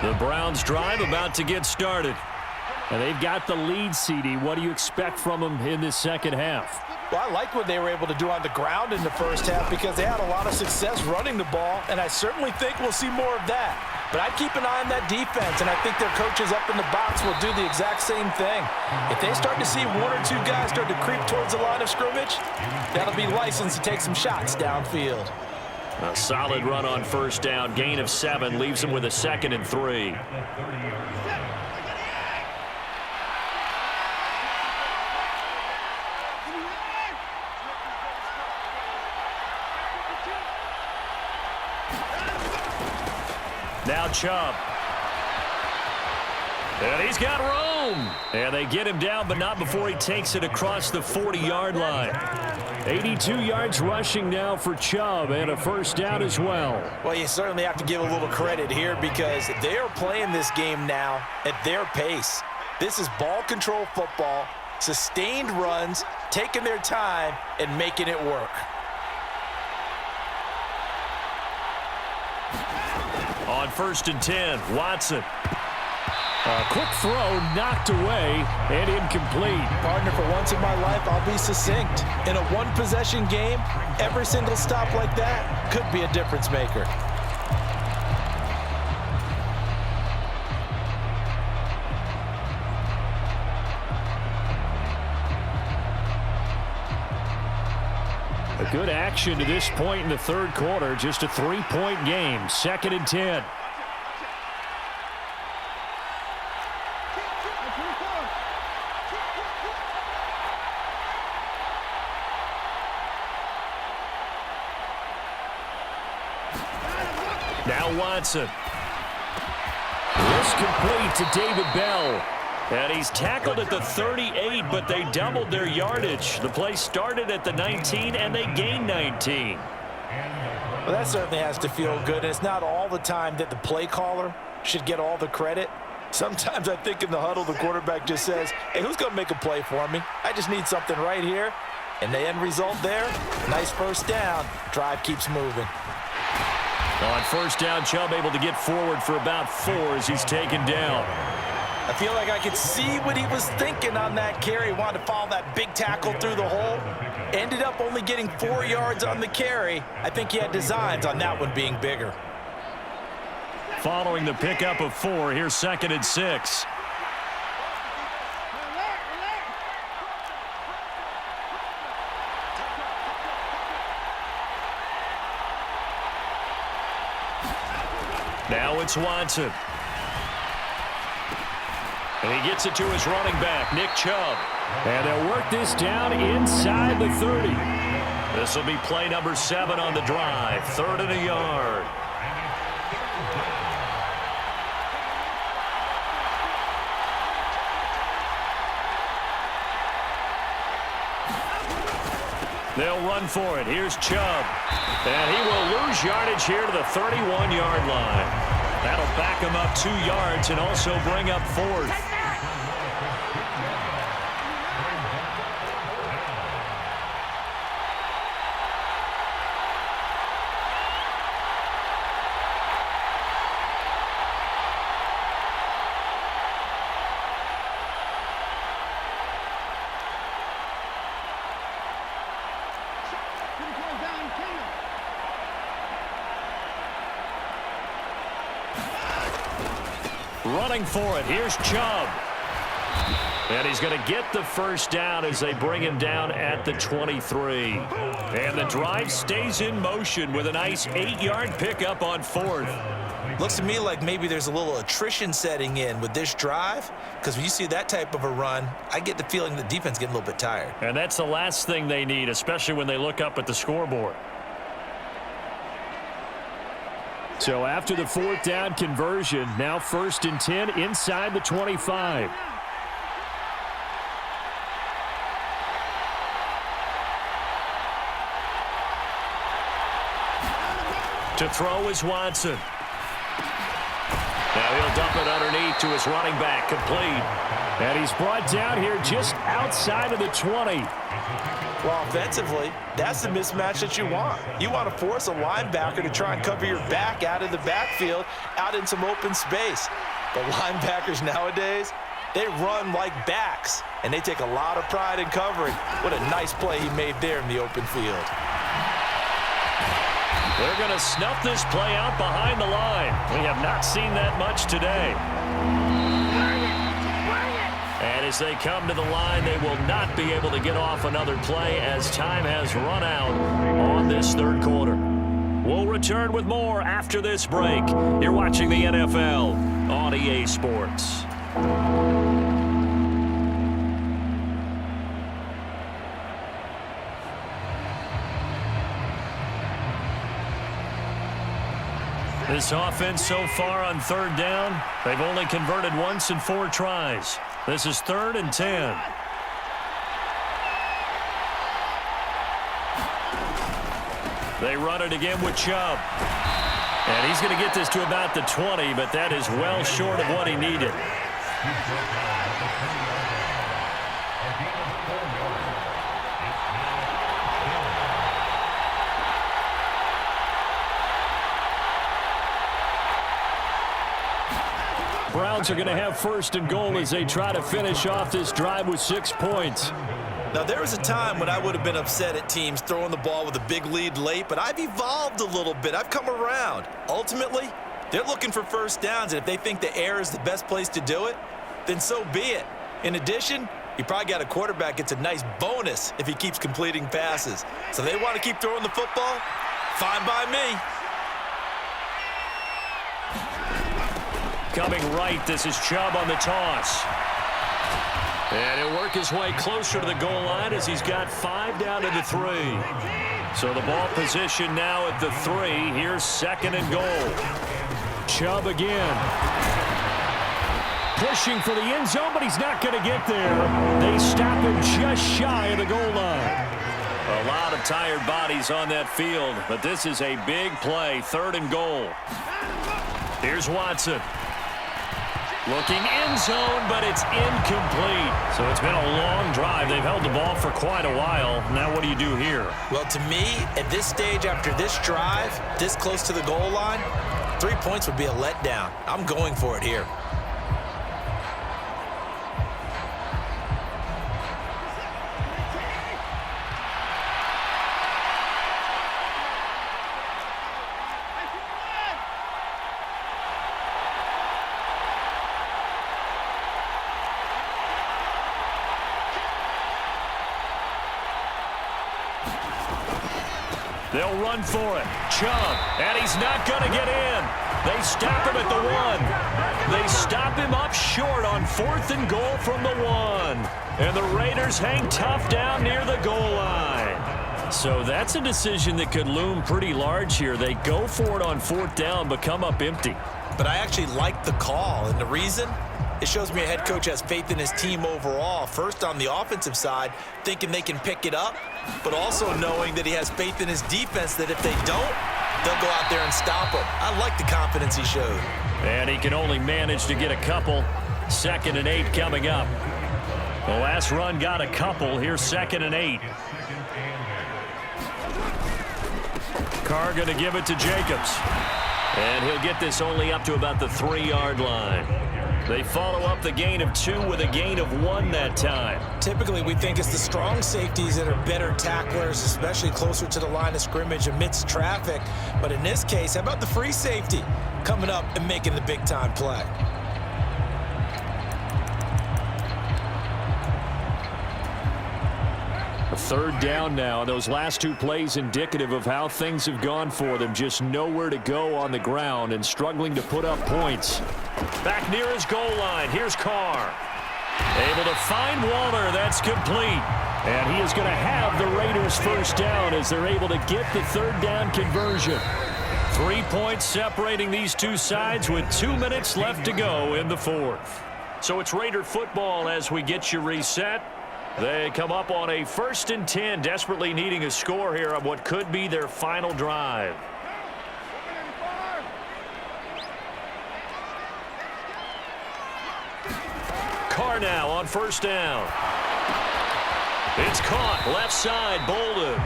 The Browns drive about to get started. And they've got the lead, CD. What do you expect from them in this second half? Well, I like what they were able to do on the ground in the first half because they had a lot of success running the ball, and I certainly think we'll see more of that. But I'd keep an eye on that defense, and I think their coaches up in the box will do the exact same thing. If they start to see one or two guys start to creep towards the line of scrimmage, that'll be licensed to take some shots downfield. A solid run on first down. Gain of 7 leaves them with a 2nd and 3. Now Chubb. And he's got room. And they get him down, but not before he takes it across the 40-yard line. 82 yards rushing now for Chubb, and a first down as well. Well, you certainly have to give a little credit here because they are playing this game now at their pace. This is ball control football, sustained runs, taking their time, and making it work. On 1st and 10, Watson. A quick throw knocked away and incomplete. Partner, for once in my life, I'll be succinct. In a one-possession game, every single stop like that could be a difference maker. A good action to this point in the third quarter. Just a 3-point game. 2nd and 10. Now Watson. This complete to David Bell. And he's tackled at the 38, but they doubled their yardage. The play started at the 19, and they gained 19. Well, that certainly has to feel good. And it's not all the time that the play caller should get all the credit. Sometimes I think in the huddle, the quarterback just says, hey, who's going to make a play for me? I just need something right here. And the end result there, nice first down. Drive keeps moving. On first down, Chubb able to get forward for about 4 as he's taken down. I feel like I could see what he was thinking on that carry. He wanted to follow that big tackle through the hole. Ended up only getting 4 yards on the carry. I think he had designs on that one being bigger. Following the pickup of 4, here's 2nd and 6. Now it's Watson. And he gets it to his running back, Nick Chubb. And they'll work this down inside the 30. This will be play number 7 on the drive. 3rd and a yard. They'll run for it. Here's Chubb. And he will lose yardage here to the 31-yard line. That'll back him up 2 yards and also bring up 4th. Running for it. Here's Chubb. And he's going to get the first down as they bring him down at the 23. And the drive stays in motion with a nice 8-yard pickup on 4th. Looks to me like maybe there's a little attrition setting in with this drive, because when you see that type of a run, I get the feeling the defense getting a little bit tired. And that's the last thing they need, especially when they look up at the scoreboard. So after the 4th down conversion, now 1st and 10 inside the 25. To throw is Watson. Now he'll dump it underneath to his running back, complete. And he's brought down here just outside of the 20. Well, offensively, that's the mismatch that you want. You want to force a linebacker to try and cover your back out of the backfield, out in some open space. But linebackers nowadays, they run like backs, and they take a lot of pride in covering. What a nice play he made there in the open field. They're going to snuff this play out behind the line. We have not seen that much today. And as they come to the line, they will not be able to get off another play as time has run out on this third quarter. We'll return with more after this break. You're watching the NFL on EA Sports. This offense so far on third down, they've only converted once in 4 tries. This is 3rd and 10. They run it again with Chubb. And he's going to get this to about the 20, but that is well short of what he needed. Browns are going to have 1st and goal as they try to finish off this drive with 6 points. Now, there was a time when I would have been upset at teams throwing the ball with a big lead late, but I've evolved a little bit. I've come around. Ultimately, they're looking for first downs, and if they think the air is the best place to do it, then so be it. In addition, you probably got a quarterback gets a nice bonus if he keeps completing passes. So they want to keep throwing the football? Fine by me. Coming right, this is Chubb on the toss. And he'll work his way closer to the goal line as he's got 5 down to the 3. So the ball position now at the 3. Here's 2nd and goal. Chubb again. Pushing for the end zone, but he's not going to get there. They stop him just shy of the goal line. A lot of tired bodies on that field, but this is a big play. 3rd and goal. Here's Watson. Looking end zone, but it's incomplete. So it's been a long drive. They've held the ball for quite a while. Now what do you do here? Well, to me, at this stage after this drive, this close to the goal line, 3 points would be a letdown. I'm going for it here. They'll run for it. Chubb, and he's not going to get in. They stop him at the 1. They stop him up short on 4th and goal from the 1. And the Raiders hang tough down near the goal line. So that's a decision that could loom pretty large here. They go for it on 4th down, but come up empty. But I actually like the call, and the reason? It shows me a head coach has faith in his team overall. First, on the offensive side, thinking they can pick it up, but also knowing that he has faith in his defense that if they don't, they'll go out there and stop him. I like the confidence he showed. And he can only manage to get a couple. 2nd and 8 coming up. The last run got a couple. Here's 2nd and 8. Carr going to give it to Jacobs. And he'll get this only up to about the 3-yard line. They follow up the gain of 2 with a gain of 1 that time. Typically, we think it's the strong safeties that are better tacklers, especially closer to the line of scrimmage amidst traffic. But in this case, how about the free safety coming up and making the big-time play? A 3rd down now. Those last 2 plays indicative of how things have gone for them. Just nowhere to go on the ground and struggling to put up points. Back near his goal line. Here's Carr. Able to find Waller. That's complete. And he is going to have the Raiders 1st down as they're able to get the 3rd down conversion. 3 points separating these two sides with 2 minutes left to go in the 4th. So it's Raider football as we get you reset. They come up on a 1st and 10, desperately needing a score here on what could be their final drive. Carr now on first down. It's caught left side, Bolden.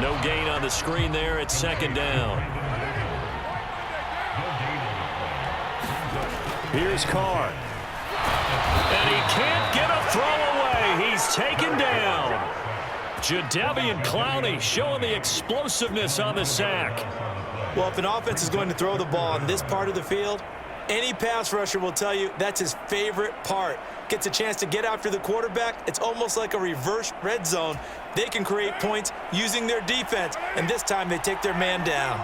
No gain on the screen there. It's second down. Here's Carr. And he can't get a throw away. He's taken down. Jadeveon Clowney showing the explosiveness on the sack. Well, if an offense is going to throw the ball on this part of the field, any pass rusher will tell you that's his favorite part. Gets a chance to get after the quarterback. It's almost like a reverse red zone. They can create points using their defense, and this time they take their man down.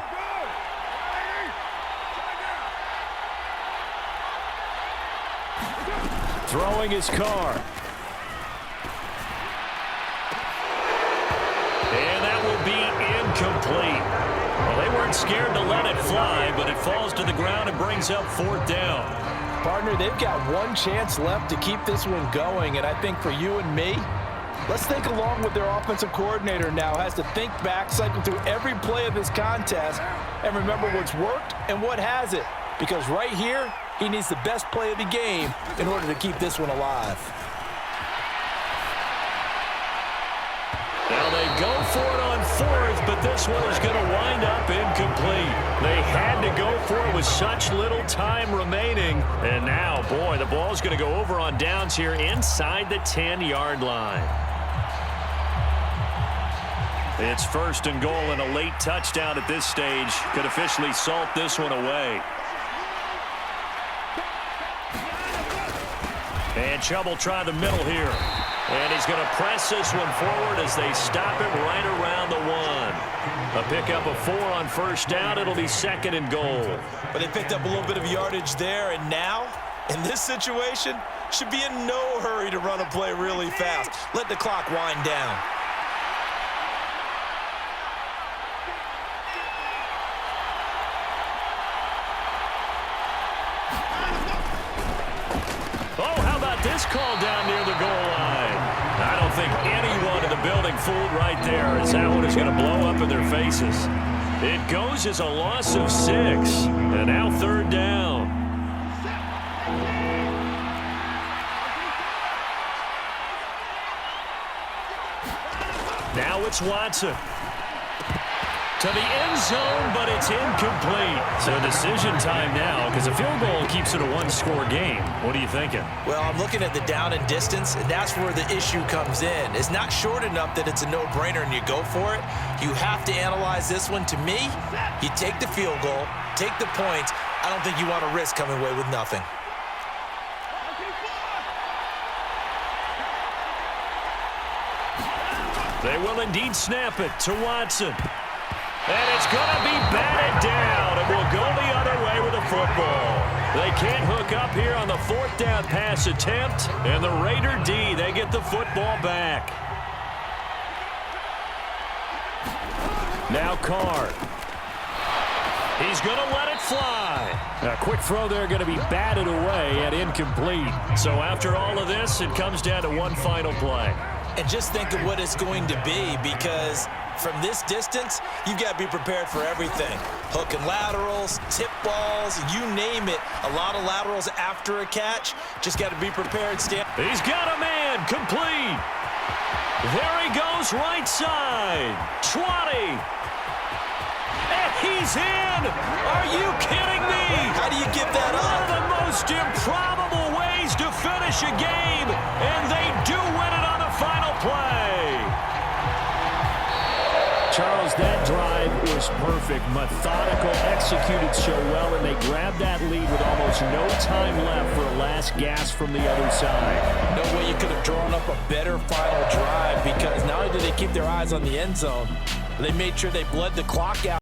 Throwing his Carr. And that will be incomplete. Well, they weren't scared to let it fly, but it falls to the ground and brings up fourth down. Partner, they've got one chance left to keep this one going, and I think for you and me, let's think along with their offensive coordinator now. Has to think back, cycle through every play of this contest, and remember what's worked and what hasn't. Because right here, he needs the best play of the game in order to keep this one alive. Now they go for it on fourth, but this one is going to wind up incomplete. They had to go for it with such little time remaining. And now, boy, the ball's going to go over on downs here inside the 10-yard line. It's first and goal, and a late touchdown at this stage could officially salt this one away. And Chubb will try the middle here. And he's going to press this one forward as they stop him right around the 1. A pickup of 4 on first down. It'll be second and goal. But they picked up a little bit of yardage there, and now, in this situation, should be in no hurry to run a play really fast. Let the clock wind down. Oh, how about this call down near the goal line? I don't think anyone in the building fooled right there, as that one is going to blow up in their faces. It goes as a loss of 6, and now third down. Now it's Watson. To the end zone, but it's incomplete. So decision time now, because a field goal keeps it a one-score game. What are you thinking? Well, I'm looking at the down and distance, and that's where the issue comes in. It's not short enough that it's a no-brainer and you go for it. You have to analyze this one. To me, you take the field goal, take the points. I don't think you want to risk coming away with nothing. They will indeed snap it to Watson. And it's going to be batted down, and will go the other way with the football. They can't hook up here on the fourth down pass attempt, and the Raider D, they get the football back. Now Carr. He's going to let it fly. A quick throw there going to be batted away and incomplete. So after all of this, it comes down to one final play. And just think of what it's going to be, because from this distance, you've got to be prepared for everything. Hook and laterals, tip balls, you name it. A lot of laterals after a catch. Just got to be prepared. He's got a man, complete. There he goes, right side. 20. And he's in. Are you kidding me? How do you give that up? One of the most improbable ways to finish a game, and they do win it on the final play. Charles, that drive was perfect, methodical, executed so well, and they grabbed that lead with almost no time left for a last gasp from the other side. No way you could have drawn up a better final drive, because not only did they keep their eyes on the end zone, they made sure they bled the clock out.